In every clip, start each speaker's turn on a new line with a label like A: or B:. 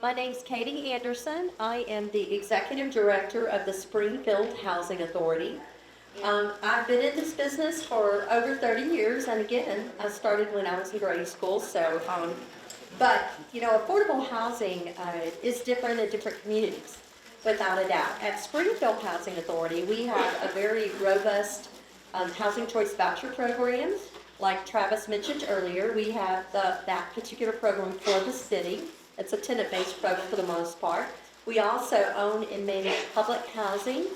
A: My name's Katie Anderson. I am the Executive Director of the Springfield Housing Authority. I've been in this business for over 30 years, and again, I started when I was in grade school, but, you know, affordable housing is different in different communities, without a doubt. At Springfield Housing Authority, we have a very robust housing choice voucher programs. Like Travis mentioned earlier, we have that particular program for the city. It's a tenant-based program for the most part. We also own and manage public housing,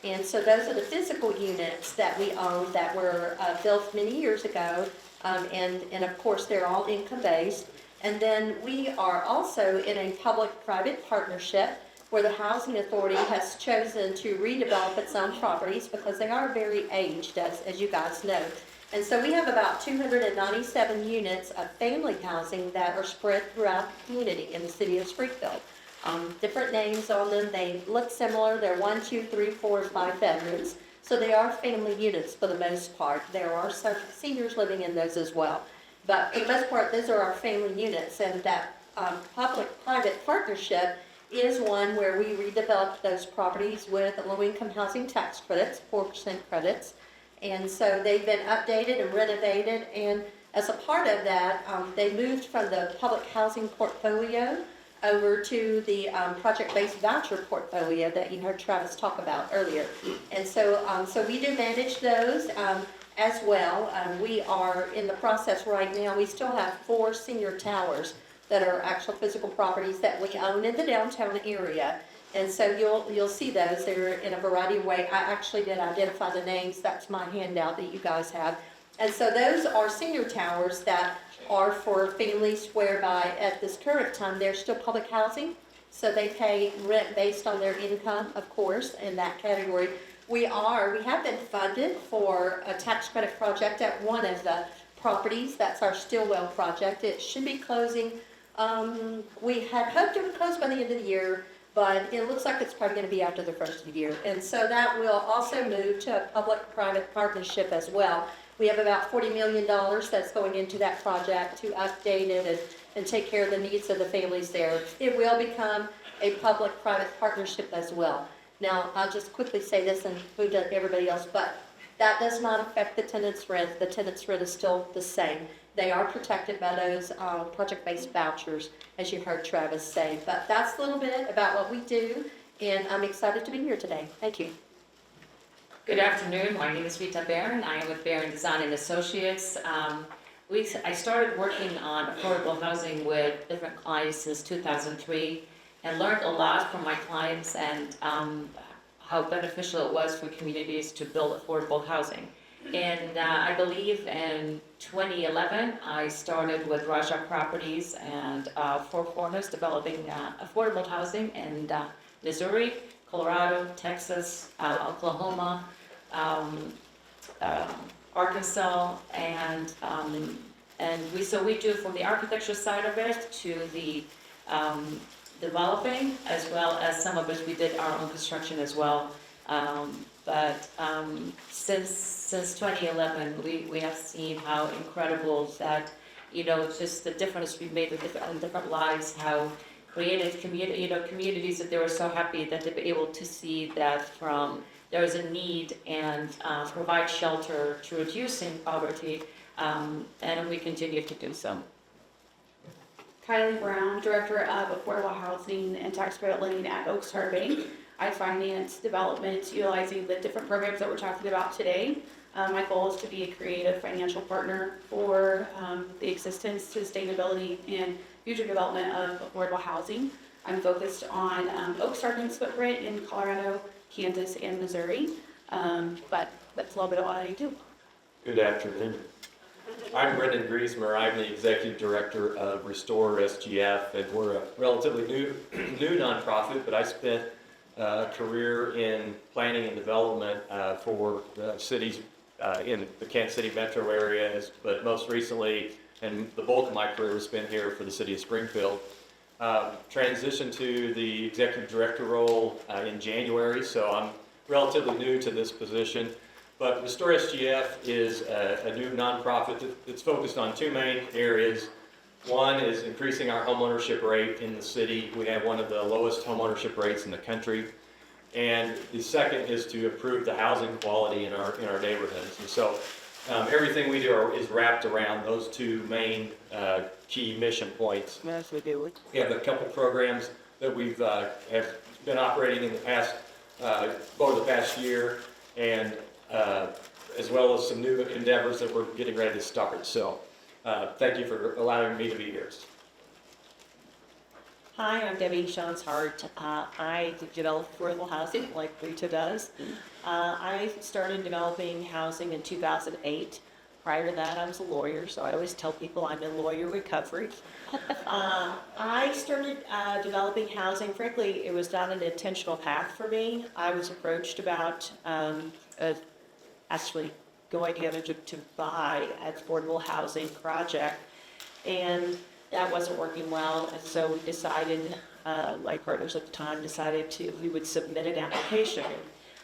A: and so those are the physical units that we own that were built many years ago, and of course they're all income-based. And then we are also in a public-private partnership where the Housing Authority has chosen to redevelop its own properties because they are very aged, as you guys know. And so we have about 297 units of family housing that are spread throughout the community in the city of Springfield. Different names on them. They look similar. They're 1, 2, 3, 4, 5 bedrooms. So they are family units for the most part. There are some seniors living in those as well. But for the most part, those are our family units. And that public-private partnership is one where we redevelop those properties with low-income housing tax credits, 4% credits. And so they've been updated and renovated, and as a part of that, they moved from the public housing portfolio over to the project-based voucher portfolio that you heard Travis talk about earlier. And so, we do manage those as well. We are in the process right now. We still have 4 senior towers that are actual physical properties that we own in the downtown area. And so you'll see those. They're in a variety of ways. I actually did identify the names. That's my handout that you guys have. And so those are senior towers that are for families whereby at this current time they're still public housing. So they pay rent based on their income, of course, in that category. We have been funded for a tax credit project at one of the properties. That's our Stillwell project. It should be closing. We had hoped it would close by the end of the year, but it looks like it's probably going to be after the first of the year. And so that will also move to a public-private partnership as well. We have about $40 million that's going into that project to update it and take care of the needs of the families there. It will become a public-private partnership as well. Now, I'll just quickly say this and move to everybody else, but that does not affect the tenant's rent. The tenant's rent is still the same. They are protected by those project-based vouchers, as you heard Travis say. But that's a little bit about what we do, and I'm excited to be here today. Thank you.
B: Good afternoon. My name is Rita. I am with Design and Associates. I started working on affordable housing with different clients since 2003 and learned a lot from my clients and how beneficial it was for communities to build affordable housing. And I believe in 2011, I started with Raja Properties and Four Corners developing affordable housing in Missouri, Colorado, Texas, Oklahoma, Arkansas, and we do from the architecture side of it to the developing, as well as some of it we did our own construction as well. But since 2011, we have seen how incredible that, just the difference we made with different lives, how created communities that they were so happy that they'd be able to see that there is a need and provide shelter to reducing poverty, and we continue to do so.
C: Kylee Brown, Director of Affordable Housing and Tax Credit Lending at OakStar Bank. I finance development utilizing the different programs that we're talking about today. My goal is to be a creative financial partner for the existence, sustainability, and future development of affordable housing. I'm focused on OakStar Bank's footprint in Colorado, Kansas, and Missouri. But that's a little bit of what I do.
D: Good afternoon. I'm Brandan Griesemer. I'm the Executive Director of Restore SGF, and we're a relatively new nonprofit, but I spent a career in planning and development for cities in the Kansas City metro areas, but most recently, and the bulk of my career has been here for the city of Springfield. Transitioned to the Executive Director role in January, so I'm relatively new to this position. But Restore SGF is a new nonprofit that's focused on two main areas. One is increasing our homeownership rate in the city. We have one of the lowest homeownership rates in the country. And the second is to improve the housing quality in our neighborhoods. And so everything we do is wrapped around those two main key mission points.
E: Yes, we do.
D: We have a couple programs that we've have been operating in the past, over the past year, and as well as some new endeavors that we're getting ready to start. So thank you for allowing me to be here.
E: Hi, I'm Debbie Shantz Hart. I develop affordable housing like Rita does. I started developing housing in 2008. Prior to that, I was a lawyer, so I always tell people I'm in lawyer recovery. I started developing housing. Frankly, it was not an intentional path for me. I was approached about actually going together to buy an affordable housing project, and that wasn't working well, and so we decided, my partners at the time decided we would submit an application.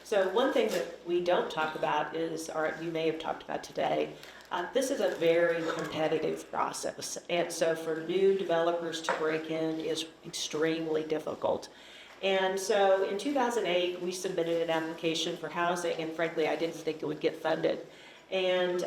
E: So one thing that we don't talk about is, or you may have talked about today, this is a very competitive process, and so for new developers to break in is extremely difficult. And so in 2008, we submitted an application for housing, and frankly, I didn't think it would get funded. And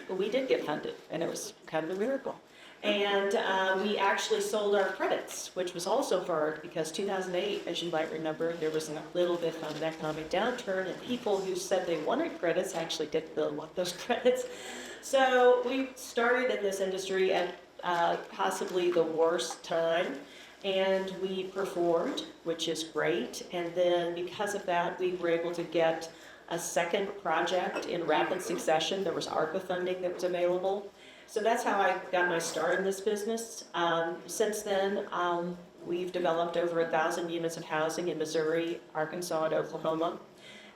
E: we did get funded, and it was kind of a miracle. And we actually sold our credits, which was also hard because 2008, as you might remember, there was a little bit of an economic downturn, and people who said they wanted credits actually didn't really want those credits. So we started in this industry at possibly the worst time, and we performed, which is great. And then because of that, we were able to get a second project in rapid succession. There was ARPA funding that was available. So that's how I got my start in this business. Since then, we've developed over 1,000 units of housing in Missouri, Arkansas, and Oklahoma.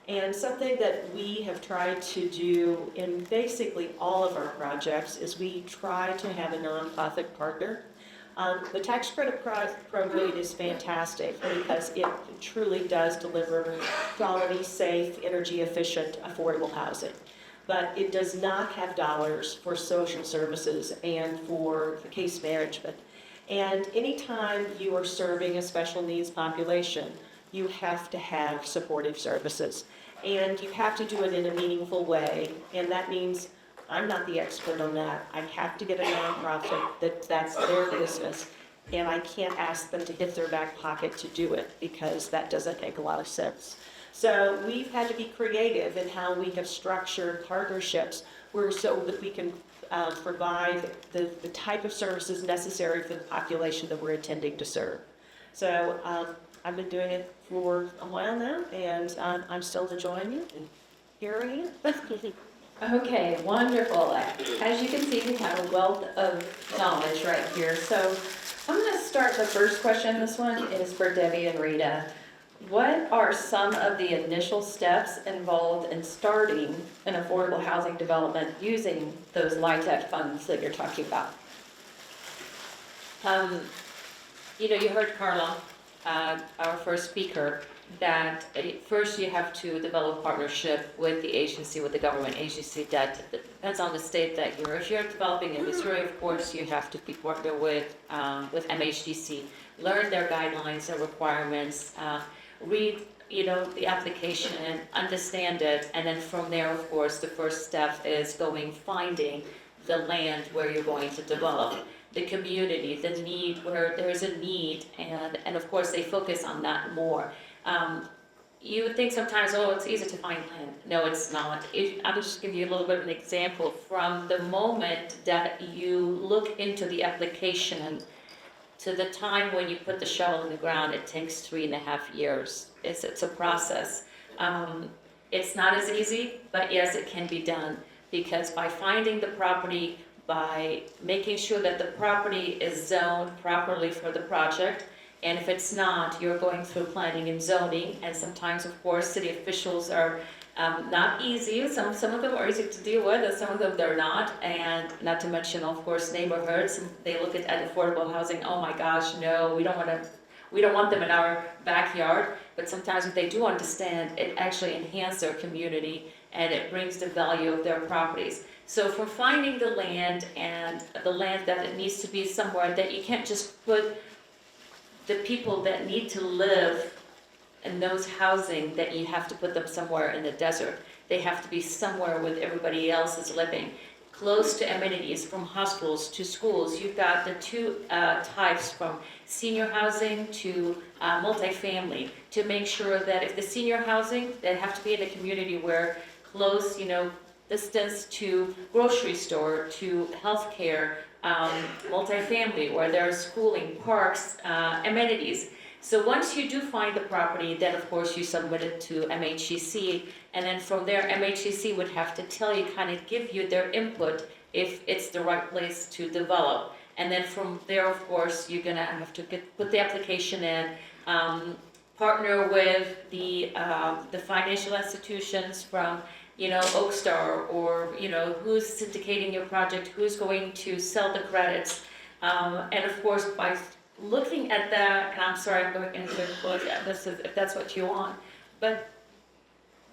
E: And something that we have tried to do in basically all of our projects is we try to have a nonprofit partner. The tax credit program is fantastic because it truly does deliver quality, safe, energy efficient, affordable housing. But it does not have dollars for social services and for the case management. And anytime you are serving a special needs population, you have to have supportive services. And you have to do it in a meaningful way. And that means I'm not the expert on that. I have to get a nonprofit that's their business. And I can't ask them to hit their back pocket to do it because that doesn't make a lot of sense. So we've had to be creative in how we have structured partnerships so that we can provide the type of services necessary for the population that we're intending to serve. So I've been doing it for a while now, and I'm still enjoying it, and here I am.
A: Okay, wonderful. As you can see, we have a wealth of knowledge right here. So I'm going to start the first question. This one is for Debbie and Rita. What are some of the initial steps involved in starting an affordable housing development using those LIHTC funds that you're talking about?
B: You heard Carla, our first speaker, that first you have to develop a partnership with the agency, with the government agency that depends on the state that you're. If you're developing in Missouri, of course, you have to be partnered with MHTC, learn their guidelines and requirements, read the application and understand it, and then from there, of course, the first step is finding the land where you're going to develop, the community, the need, where there's a need, and of course they focus on that more. You would think sometimes, it's easy to find land. No, it's not. I'll just give you a little bit of an example. From the moment that you look into the application to the time when you put the shovel in the ground, it takes 3.5 years. It's a process. It's not as easy, but yes, it can be done, because by finding the property, by making sure that the property is zoned properly for the project, and if it's not, you're going through planning and zoning, and sometimes, of course, city officials are not easy. Some of them are easy to deal with, and some of them they're not. And not to mention, of course, neighborhoods. They look at affordable housing. Oh my gosh, no, we don't want them in our backyard. But sometimes if they do understand, it actually enhances their community and it brings the value of their properties. So for finding the land and the land that it needs to be somewhere that you can't just put the people that need to live in those housing, that you have to put them somewhere in the desert. They have to be somewhere where everybody else is living, close to amenities, from hospitals to schools. You've got the two types, from senior housing to multifamily, to make sure that if the senior housing, they have to be in a community where close, distance to grocery store, to healthcare, multifamily, where there are schooling, parks, amenities. So once you do find the property, then of course you submit it to MHTC, and then from there MHTC would have to tell you, kind of give you their input if it's the right place to develop. And then from there, of course, you're gonna have to put the application in, partner with the financial institutions from, OakStar, or, who's syndicating your project, who's going to sell the credits. And of course, by looking at that, and I'm sorry, I'm going into this if that's what you want, but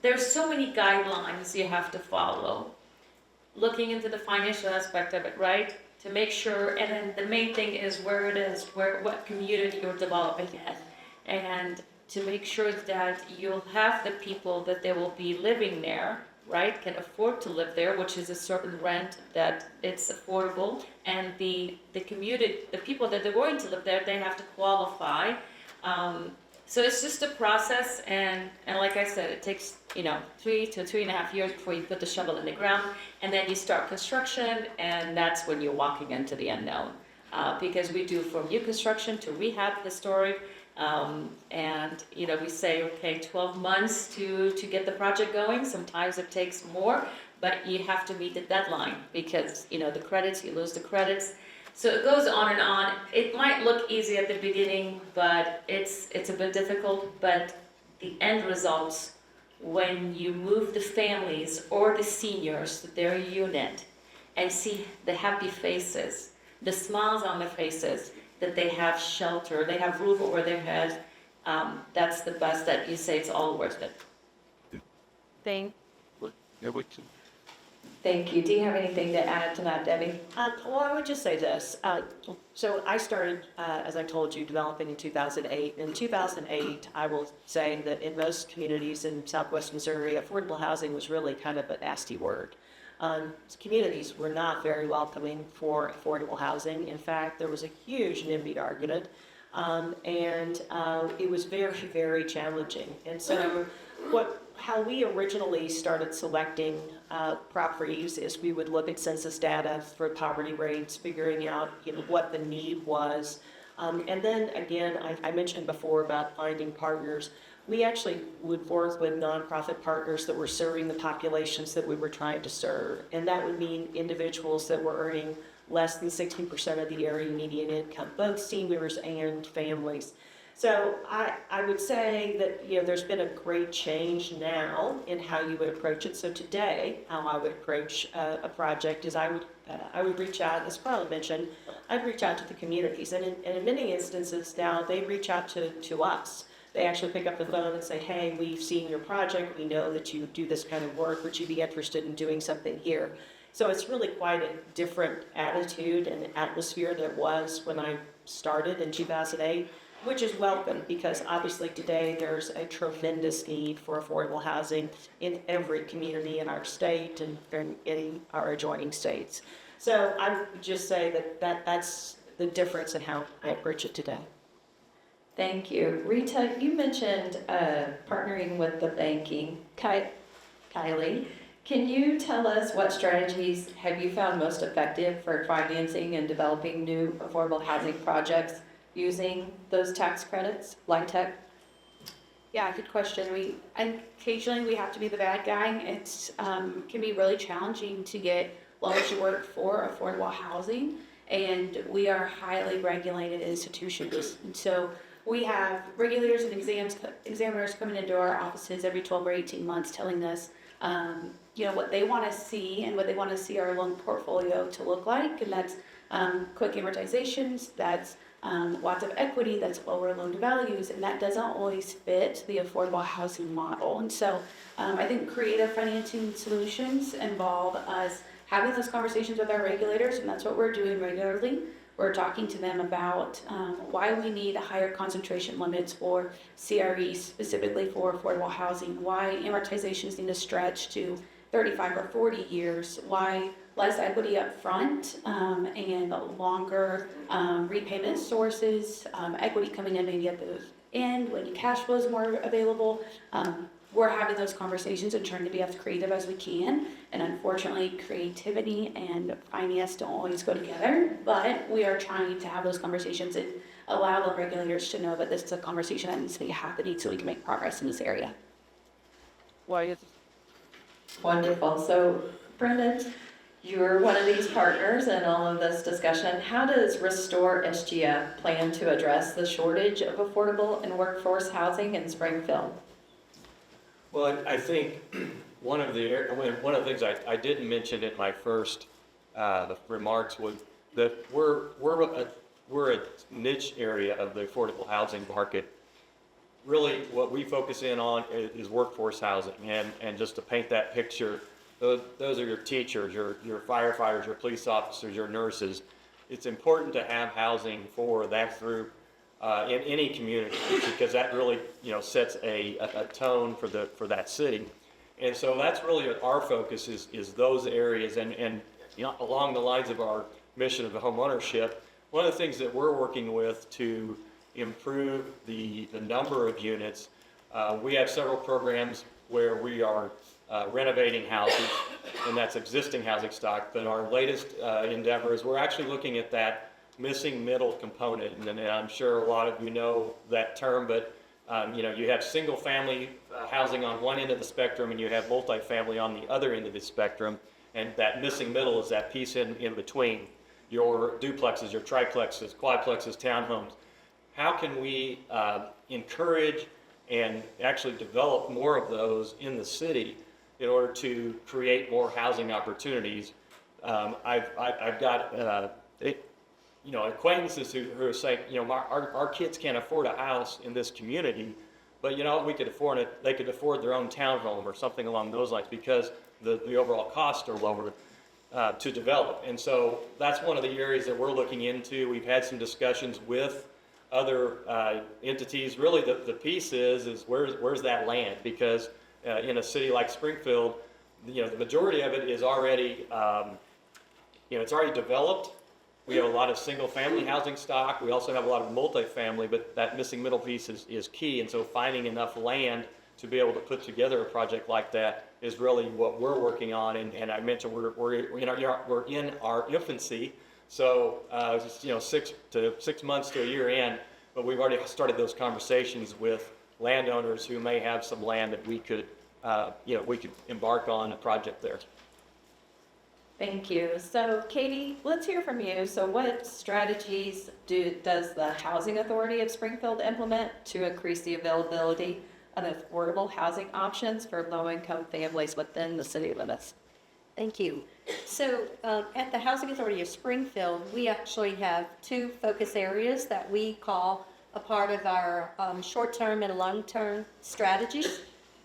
B: there's so many guidelines you have to follow. Looking into the financial aspect of it, right? To make sure, and then the main thing is where it is, what community you're developing in. And to make sure that you'll have the people that they will be living there, right, can afford to live there, which is a certain rent that it's affordable, and the community, the people that are going to live there, they have to qualify. So it's just a process, and like I said, it takes 3 to 3.5 years before you put the shovel in the ground, and then you start construction, and that's when you're walking into the unknown. Because we do from new construction to rehab, historic. And we say, okay, 12 months to get the project going. Sometimes it takes more, but you have to meet the deadline because, the credits, you lose the credits. So it goes on and on. It might look easy at the beginning, but it's a bit difficult. But the end results, when you move the families or the seniors to their unit and see the happy faces, the smiles on their faces, that they have shelter, they have roof over their head, that's the best, that you say it's all worth it.
E: Thank
A: Thank you. Do you have anything to add to that, Debbie?
E: Well, I would just say this. So I started, as I told you, developing in 2008. In 2008, I will say that in most communities in Southwest Missouri, affordable housing was really kind of a nasty word. Communities were not very welcoming for affordable housing. In fact, there was a huge NIMBY argument, and it was very, very challenging. And so how we originally started selecting properties is we would look at census data for poverty rates, figuring out what the need was. And then again, I mentioned before about finding partners. We actually would work with nonprofit partners that were serving the populations that we were trying to serve. And that would mean individuals that were earning less than 60% of the area median income, both seniors and families. So I would say that there's been a great change now in how you would approach it. So today, how I would approach a project is I would reach out, as Carla mentioned, I'd reach out to the communities. And in many instances now, they reach out to us. They actually pick up the phone and say, hey, we've seen your project. We know that you do this kind of work. Would you be interested in doing something here? So it's really quite a different attitude and atmosphere than it was when I started in 2008, which is welcome because obviously today there's a tremendous need for affordable housing in every community in our state and in our adjoining states. So I would just say that's the difference in how I approach it today.
A: Thank you. Rita, you mentioned partnering with the banking. Kylee, can you tell us what strategies have you found most effective for financing and developing new affordable housing projects using those tax credits, LIHTC?
C: Yeah, good question. Occasionally we have to be the bad guy. It's can be really challenging to get loans to work for affordable housing, and we are highly regulated institutions. And so we have regulators and examiners coming into our offices every 12 or 18 months telling us, what they want to see and what they want to see our loan portfolio to look like. And that's quick amortizations, that's lots of equity, that's lower loan to values, and that doesn't always fit the affordable housing model. And so I think creative financing solutions involve us having those conversations with our regulators, and that's what we're doing regularly. We're talking to them about why we need higher concentration limits for CRE, specifically for affordable housing, why amortizations need to stretch to 35 or 40 years, why less equity up front and longer repayment sources, equity coming in maybe at the end when cash flow is more available. We're having those conversations and trying to be as creative as we can. And unfortunately, creativity and finance don't always go together, but we are trying to have those conversations and allow the regulators to know that this is a conversation that needs to be happening so we can make progress in this area.
E: Why is
A: Wonderful. So, Brandan, you're one of these partners in all of this discussion. How does Restore SGF plan to address the shortage of affordable and workforce housing in Springfield?
D: Well, I think one of the things I didn't mention in my first remarks was that we're a niche area of the affordable housing market. Really, what we focus in on is workforce housing, and just to paint that picture, those are your teachers, your firefighters, your police officers, your nurses. It's important to have housing for that group in any community, because that really sets a tone for that city. And so that's really our focus is those areas, and along the lines of our mission of the home ownership, one of the things that we're working with to improve the number of units, we have several programs where we are renovating houses, and that's existing housing stock, but our latest endeavor is we're actually looking at that missing middle component, and I'm sure a lot of you know that term, but you have single family housing on one end of the spectrum and you have multifamily on the other end of the spectrum, and that missing middle is that piece in between, your duplexes, your triplexes, quadplexes, townhomes. How can we encourage and actually develop more of those in the city in order to create more housing opportunities? I've got acquaintances who are saying, our kids can't afford a house in this community, but we could afford it. They could afford their own townhome or something along those lines because the overall costs are lower to develop. And so that's one of the areas that we're looking into. We've had some discussions with other entities. Really, the piece is where's that land? Because in a city like Springfield, the majority of it is already it's already developed. We have a lot of single-family housing stock. We also have a lot of multifamily, but that missing middle piece is key. And so finding enough land to be able to put together a project like that is really what we're working on. And I mentioned we're in our infancy, so 6 months to a year in, but we've already started those conversations with landowners who may have some land that we could embark on a project there.
A: Thank you. So, Katie, let's hear from you. So, what strategies does the Housing Authority of Springfield implement to increase the availability of affordable housing options for low-income families within the city limits? Thank you. So, at the Housing Authority of Springfield, we actually have two focus areas that we call a part of our short-term and long-term strategies.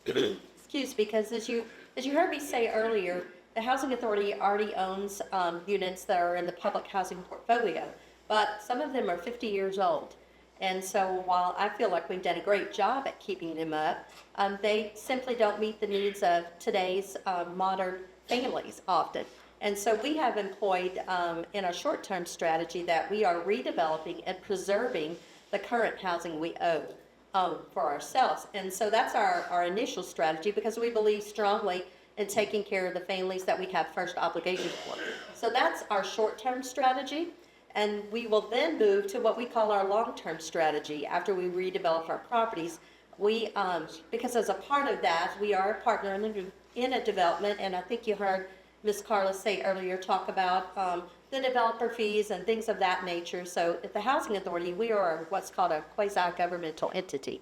A: Excuse me, because as you heard me say earlier, the Housing Authority already owns units that are in the public housing portfolio, but some of them are 50 years old. And so while I feel like we've done a great job at keeping them up, they simply don't meet the needs of today's modern families often. And so we have employed in our short-term strategy that we are redeveloping and preserving the current housing we own for ourselves. And so that's our initial strategy, because we believe strongly in taking care of the families that we have first obligation for. So that's our short-term strategy, and we will then move to what we call our long-term strategy after we redevelop our properties. We, because as a part of that, we are a partner in a development, and I think you heard Ms. Carla say earlier, talk about the developer fees and things of that nature. So at the Housing Authority, we are what's called a quasi-governmental entity,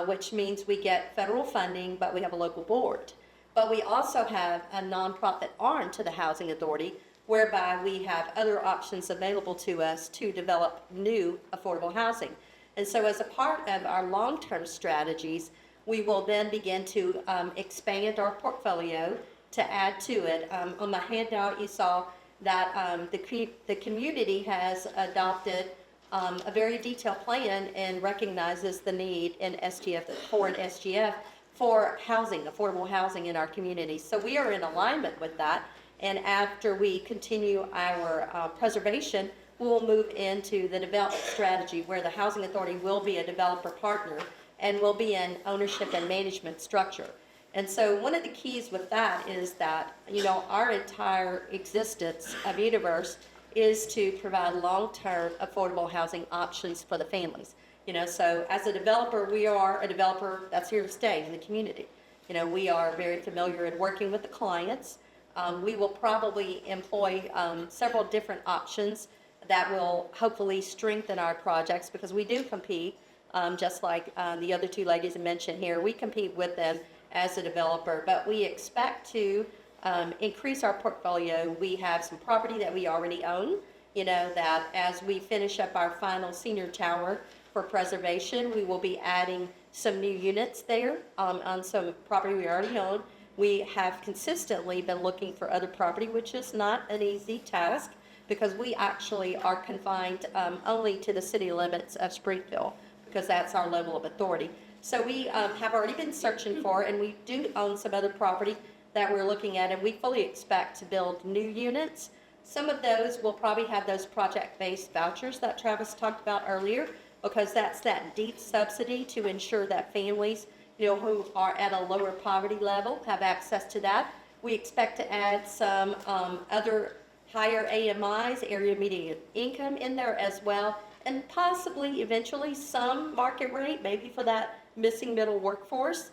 A: which means we get federal funding, but we have a local board. But we also have a nonprofit arm to the Housing Authority, whereby we have other options available to us to develop new affordable housing. And so as a part of our long-term strategies, we will then begin to expand our portfolio to add to it. On the handout, you saw that the community has adopted a very detailed plan and recognizes the need in SGF, for an SGF, for housing, affordable housing in our community. So we are in alignment with that. And after we continue our preservation, we'll move into the development strategy where the Housing Authority will be a developer partner and will be an ownership and management structure. And so one of the keys with that is that, our entire existence of Universe is to provide long-term affordable housing options for the families. So as a developer, we are a developer that's here to stay in the community. We are very familiar in working with the clients. We will probably employ several different options that will hopefully strengthen our projects, because we do compete, just like the other two ladies mentioned here. We compete with them as a developer, but we expect to increase our portfolio. We have some property that we already own, that as we finish up our final senior tower for preservation, we will be adding some new units there on some property we already own. We have consistently been looking for other property, which is not an easy task, because we actually are confined only to the city limits of Springfield, because that's our level of authority. So we have already been searching for, and we do own some other property that we're looking at, and we fully expect to build new units. Some of those will probably have those project-based vouchers that Travis talked about earlier, because that's that deep subsidy to ensure that families, who are at a lower poverty level have access to that. We expect to add some other higher AMIs, area median income, in there as well, and possibly eventually some market rate, maybe for that missing middle workforce.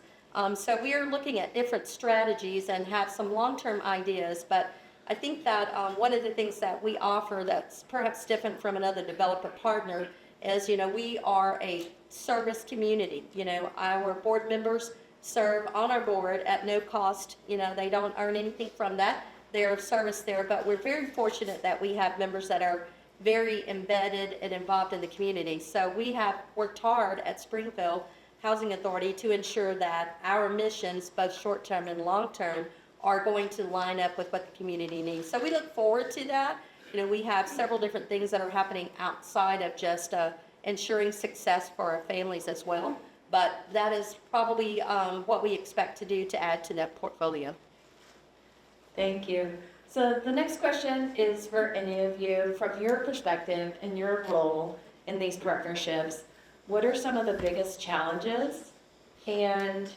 A: So we are looking at different strategies and have some long-term ideas, but I think that one of the things that we offer that's perhaps different from another developer partner is, we are a service community. Our board members serve on our board at no cost. They don't earn anything from that. They're of service there, but we're very fortunate that we have members that are very embedded and involved in the community. So we have worked hard at Springfield Housing Authority to ensure that our missions, both short-term and long-term, are going to line up with what the community needs. So we look forward to that. We have several different things that are happening outside of just ensuring success for our families as well. But that is probably what we expect to do to add to that portfolio.
E: Thank you. So the next question is for any of you. From your perspective and your role in these partnerships, what are some of the biggest challenges, and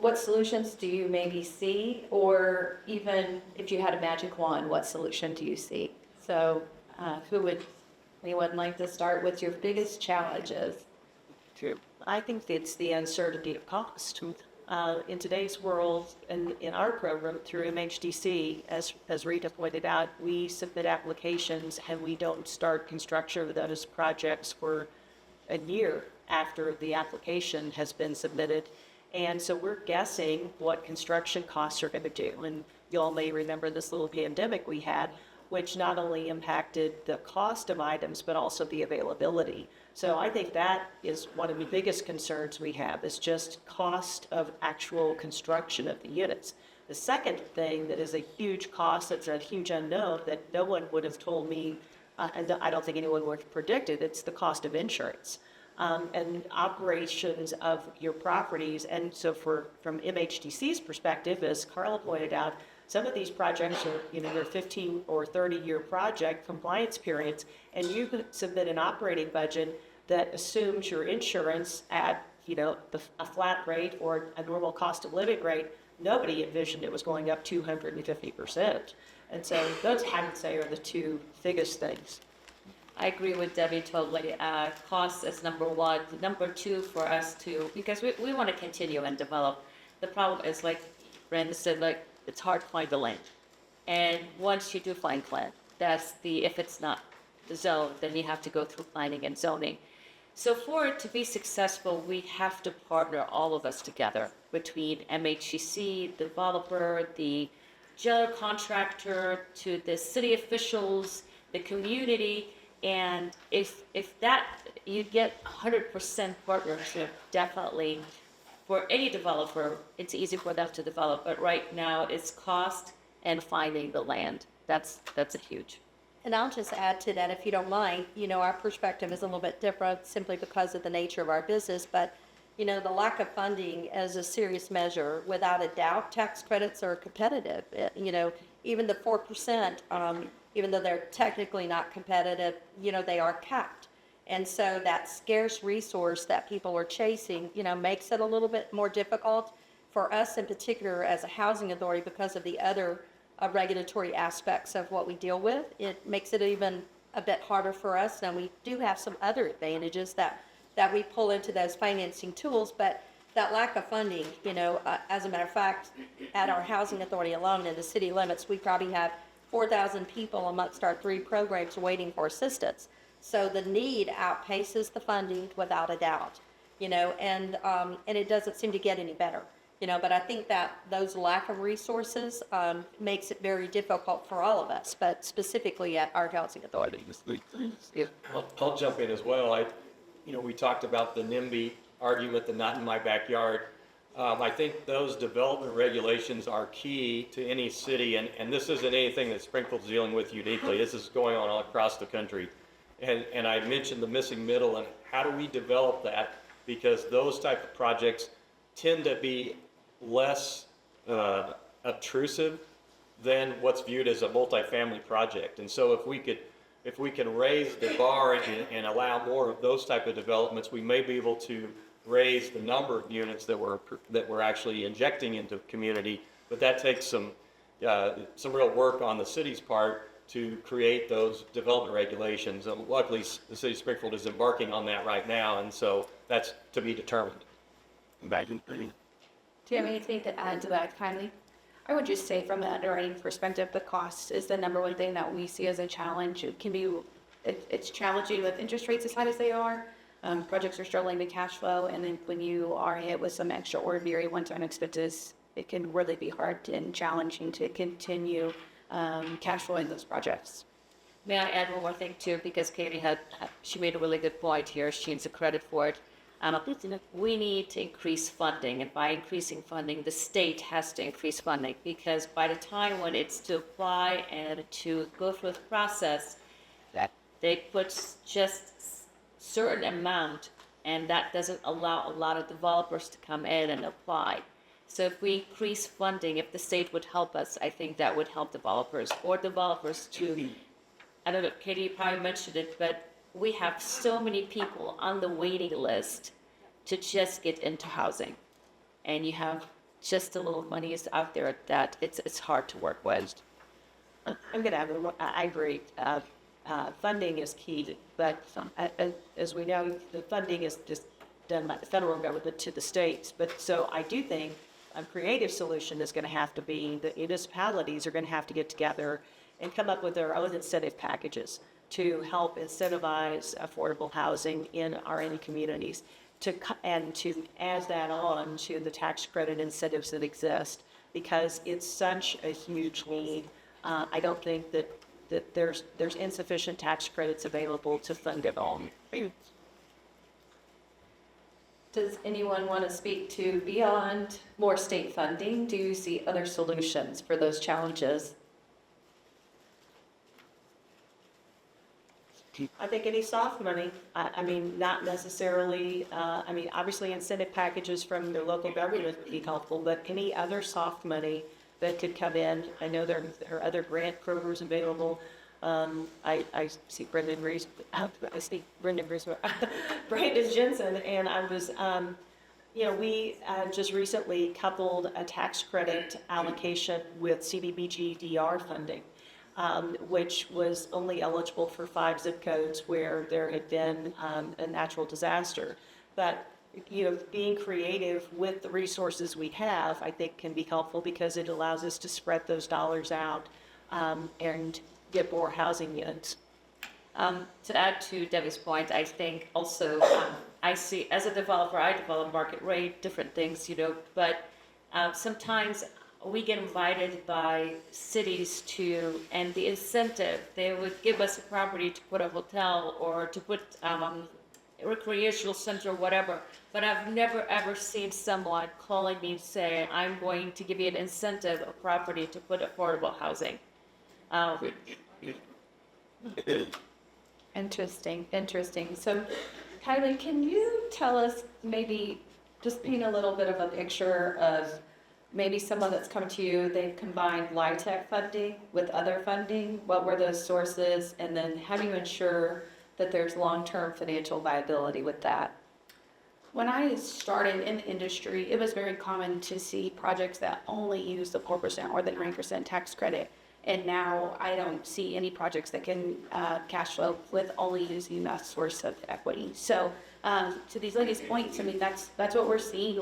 E: what solutions do you maybe see, or even if you had a magic wand, what solution do you see? So anyone like to start with your biggest challenges?
F: True. I think it's the uncertainty of cost. In today's world, and in our program through MHTC, as Rita pointed out, we submit applications and we don't start construction of those projects for a year after the application has been submitted. And so we're guessing what construction costs are going to do. And you all may remember this little pandemic we had, which not only impacted the cost of items, but also the availability. So I think that is one of the biggest concerns we have, is just cost of actual construction of the units. The second thing that is a huge cost, that's a huge unknown that no one would have told me, and I don't think anyone would have predicted, it's the cost of insurance. And operations of your properties. And so from MHTC's perspective, as Carla pointed out, some of these projects are, they're 15 or 30-year project compliance periods, and you could submit an operating budget that assumes your insurance at, a flat rate or a normal cost of living rate. Nobody envisioned it was going up 250%. And so those, I would say, are the two biggest things.
B: I agree with Debbie totally. Cost is number one. Number two for us too, because we want to continue and develop. The problem is, like Brandan said, it's hard to find the land. And once you do find land, if it's not the zone, then you have to go through planning and zoning. So for it to be successful, we have to partner all of us together, between MHTC, the developer, the general contractor, to the city officials, the community. And if that, you get 100% partnership, definitely for any developer, it's easy for them to develop, but right now it's cost and finding the land. That's a huge.
A: And I'll just add to that, if you don't mind, our perspective is a little bit different simply because of the nature of our business, but, the lack of funding is a serious measure. Without a doubt, tax credits are competitive. Even the 4%, even though they're technically not competitive, they are capped. And so that scarce resource that people are chasing, makes it a little bit more difficult for us in particular as a housing authority because of the other regulatory aspects of what we deal with. It makes it even a bit harder for us. Now, we do have some other advantages that we pull into those financing tools, but that lack of funding, as a matter of fact, at our housing authority alone in the city limits, we probably have 4,000 people amongst our 3 programs waiting for assistance. So the need outpaces the funding without a doubt, and it doesn't seem to get any better, but I think that those lack of resources makes it very difficult for all of us, but specifically at our housing authority.
D: I'll jump in as well. We talked about the NIMBY argument, the not in my backyard. I think those development regulations are key to any city, and this isn't anything that Springfield's dealing with uniquely. This is going on all across the country. And I mentioned the missing middle, and how do we develop that? Because those type of projects tend to be less obtrusive than what's viewed as a multifamily project. And so if we can raise the bar and allow more of those type of developments, we may be able to raise the number of units that we're actually injecting into the community. But that takes some real work on the city's part to create those development regulations. And luckily, the city of Springfield is embarking on that right now, and so that's to be determined.
C: Do you have anything to add to that, Kylee? I would just say from the underwriting perspective, the cost is the number one thing that we see as a challenge. It's challenging with interest rates as high as they are. Projects are struggling to cash flow, and then when you are hit with some extraordinary one-time expenses, it can really be hard and challenging to continue cash flowing those projects.
B: May I add one more thing too, because Kylee she made a really good point here. She needs the credit for it. We need to increase funding, and by increasing funding, the state has to increase funding, because by the time when it's to apply and to go through the process, that they put just certain amount, and that doesn't allow a lot of developers to come in and apply. So if we increase funding, if the state would help us, I think that would help developers to, I don't know, Katie, you probably mentioned it, but we have so many people on the waiting list to just get into housing. And you have just a little money is out there that it's hard to work with.
F: I'm going to have I agree. Funding is key, but as we know, the funding is just done by the federal government to the states. But so I do think a creative solution is going to have to be the municipalities are going to have to get together and come up with their own incentive packages to help incentivize affordable housing in our communities, and to add that on to the tax credit incentives that exist, because it's such a huge need. I don't think that there's insufficient tax credits available to fund it all.
A: Does anyone want to speak to beyond more state funding? Do you see other solutions for those challenges?
F: I think any soft money, not necessarily, obviously incentive packages from the local government would be helpful, but any other soft money that could come in. I know there are other grant programs available. I see Brandan Griesemer, Brandan Jensen, and I was, we just recently coupled a tax credit allocation with CDBG DR funding. Which was only eligible for 5 zip codes where there had been a natural disaster. But, being creative with the resources we have, I think can be helpful, because it allows us to spread those dollars out and get more housing units.
B: To add to Debbie's point, I think also, I see, as a developer, I develop market rate, different things, but sometimes we get invited by cities and the incentive, they would give us a property to put a hotel or to put recreational center, whatever. But I've never ever seen someone calling me saying, I'm going to give you an incentive of property to put affordable housing.
C: Interesting, interesting. So, Kylee, can you tell us, maybe just paint a little bit of a picture of maybe someone that's come to you, they've combined LIHTC funding with other funding? What were those sources? And then how do you ensure that there's long-term financial viability with that? When I started in the industry, it was very common to see projects that only use the 4% or the 9% tax credit. And now I don't see any projects that can cash flow with only using that source of equity. So to these ladies' points, I mean, that's what we're seeing.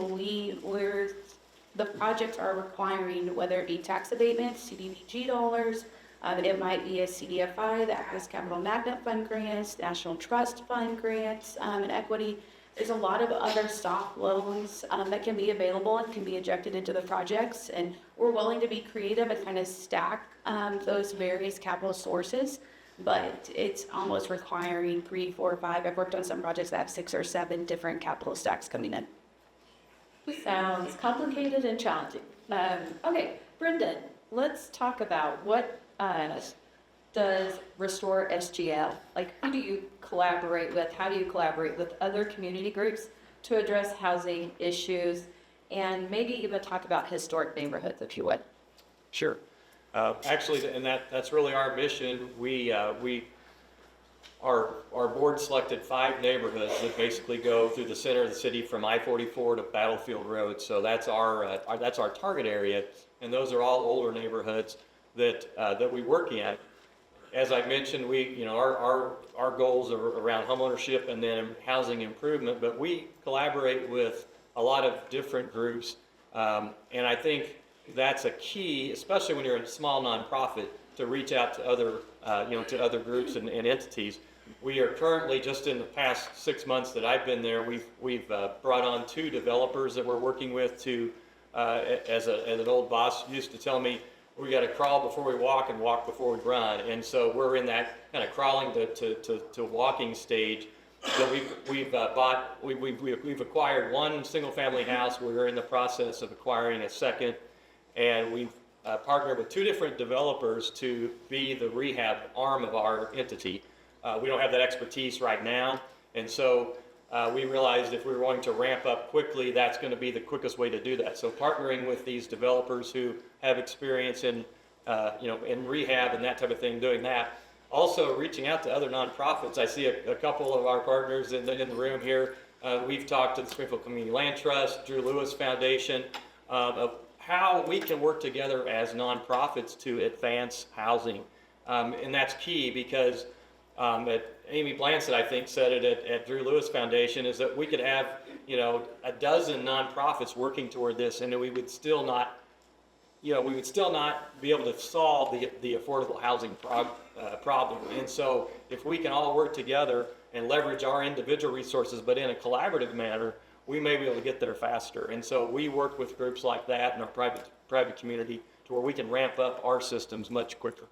C: The projects are requiring, whether it be tax abatements, CDBG dollars, it might be a CDFI that has capital magnet fund grants, national trust fund grants, and equity. There's a lot of other soft loans that can be available and can be injected into the projects. And we're willing to be creative and kind of stack those various capital sources, but it's almost requiring 3, 4, 5. I've worked on some projects that have 6 or 7 different capital stacks coming in.
A: Sounds complicated and challenging. Okay, Brandan, let's talk about what does Restore SGL, like who do you collaborate with? How do you collaborate with other community groups to address housing issues? And maybe even talk about historic neighborhoods, if you would.
D: Sure. Actually, and that's really our mission. Our board selected 5 neighborhoods that basically go through the center of the city from I-44 to Battlefield Road. So that's our target area, and those are all older neighborhoods that we work in. As I mentioned, our goals are around homeownership and then housing improvement, but we collaborate with a lot of different groups, and I think that's a key, especially when you're a small nonprofit, to reach out to other groups and entities. We are currently, just in the past 6 months that I've been there, we've brought on 2 developers that we're working with to, as an old boss used to tell me, we got to crawl before we walk and walk before we run. And so we're in that kind of crawling to walking stage. So we've acquired 1 single family house. We're in the process of acquiring a second, and we've partnered with 2 different developers to be the rehab arm of our entity. We don't have that expertise right now, and so we realized if we were going to ramp up quickly, that's going to be the quickest way to do that. So partnering with these developers who have experience in rehab and that type of thing, doing that. Also reaching out to other nonprofits. I see a couple of our partners in the room here. We've talked to the Springfield Community Land Trust, Drew Lewis Foundation, of how we can work together as nonprofits to advance housing. And that's key because Amy Blanchett, I think, said it at Drew Lewis Foundation, is that we could have, a dozen nonprofits working toward this, and we would still not be able to solve the affordable housing problem. And so if we can all work together and leverage our individual resources, but in a collaborative manner, we may be able to get there faster. And so we work with groups like that in our private community to where we can ramp up our systems much quicker.